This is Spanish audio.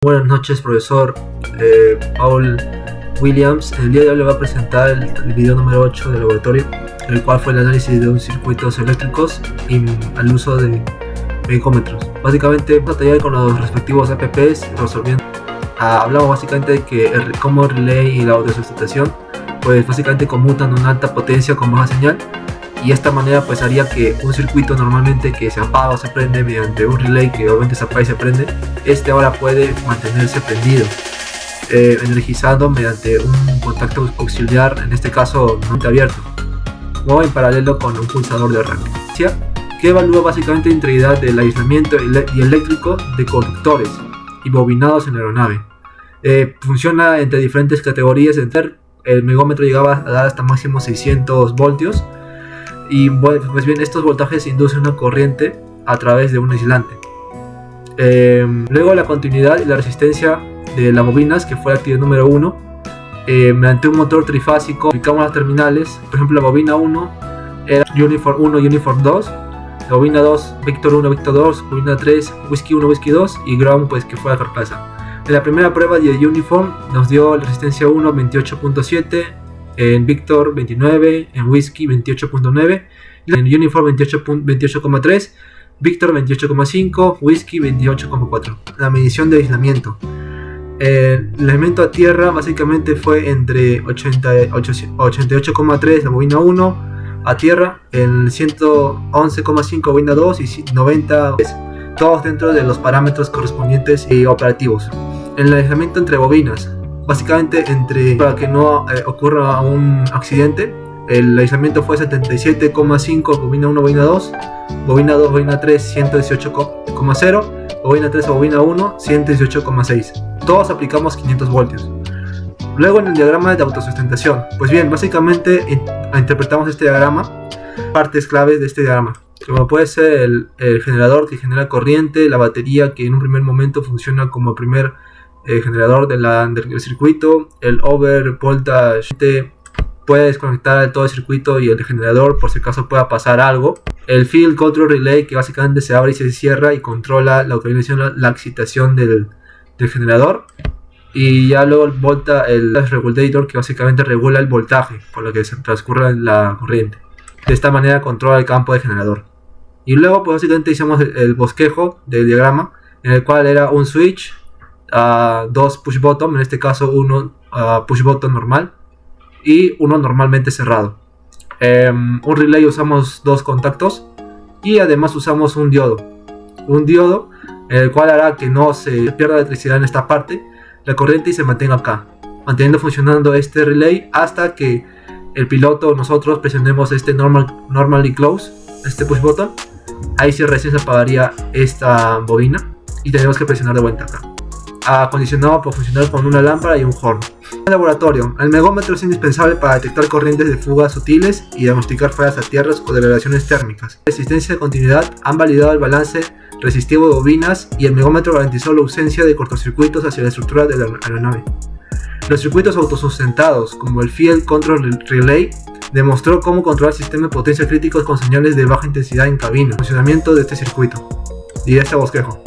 Buenas noches, profesor Paul Williams. El día de hoy le voy a presentar el video número 8 del laboratorio, el cual fue el análisis de un circuitos eléctricos y al uso de megómetros. Básicamente vamos a tallar con los respectivos APPs resolviendo. Hablamos básicamente de que como el relay y la autosustentación pues básicamente conmutan una alta potencia con baja señal, y de esta manera pues haría que un circuito normalmente que se apaga o se prende mediante un relay que obviamente se apaga y se prende, este ahora puede mantenerse prendido, energizado mediante un contacto auxiliar, en este caso no abierto, o en paralelo con un pulsador de arranque, que evalúa básicamente la integridad del aislamiento dieléctrico de conductores y bobinados en la aeronave. Funciona entre diferentes categorías. El megómetro llegaba a dar hasta máximo 600 voltios. Y pues bien, estos voltajes inducen una corriente a través de un aislante. Luego la continuidad y la resistencia de las bobinas, que fue la actividad número 1. Mediante un motor trifásico, ubicamos las terminales. Por ejemplo, la bobina 1 era Uniform 1 y Uniform 2. La bobina 2, Victor 1, Victor 2. Bobina 3, Whiskey 1, Whiskey 2. Y Ground, pues que fue la carcasa. En la primera prueba de Uniform nos dio la resistencia 1 28.7. En Victor 29, en Whiskey 28.9, en Uniform 28.3, Victor 28.5, Whiskey 28.4. La medición de aislamiento. El aislamiento a tierra básicamente fue entre 88.3 la bobina 1 a tierra, el 111.5 bobina 2 y 90, todos dentro de los parámetros correspondientes y operativos. El aislamiento entre bobinas. Básicamente para que no ocurra un accidente, el aislamiento fue 77.5 bobina 1, bobina 2, bobina 2, bobina 3 118.0, bobina 3 o bobina 1 118.6. Todos aplicamos 500 voltios. Luego en el diagrama de autosustentación, pues bien, básicamente interpretamos este diagrama, partes claves de este diagrama, como puede ser el generador que genera corriente, la batería que en un primer momento funciona como primer generador del circuito, el over voltage puede desconectar todo el circuito y el generador por si acaso pueda pasar algo, el field control relay que básicamente se abre y se cierra y controla la excitación del generador, y ya luego el regulator que básicamente regula el voltaje por lo que se transcurre la corriente. De esta manera controla el campo del generador. Y luego pues básicamente hicimos el bosquejo del diagrama, en el cual era un switch, dos push button, en este caso uno push button normal y uno normalmente cerrado. Un relay usamos dos contactos y además usamos un diodo el cual hará que no se pierda electricidad en esta parte, la corriente, y se mantenga acá, manteniendo funcionando este relay hasta que el piloto o nosotros presionemos este normally close, este push button. Ahí sí recién se apagaría esta bobina y tenemos que presionar de vuelta acá, acondicionado por funcionar con una lámpara y un horn. En el laboratorio, el megómetro es indispensable para detectar corrientes de fuga sutiles y diagnosticar fallas a tierras o degradaciones térmicas. Resistencia y continuidad han validado el balance resistivo de bobinas, y el megómetro garantizó la ausencia de cortocircuitos hacia la estructura de la aeronave. Los circuitos autosustentados, como el Field Control Relay, demostró cómo controlar sistemas de potencia críticos con señales de baja intensidad en cabina. Funcionamiento de este circuito y de este bosquejo.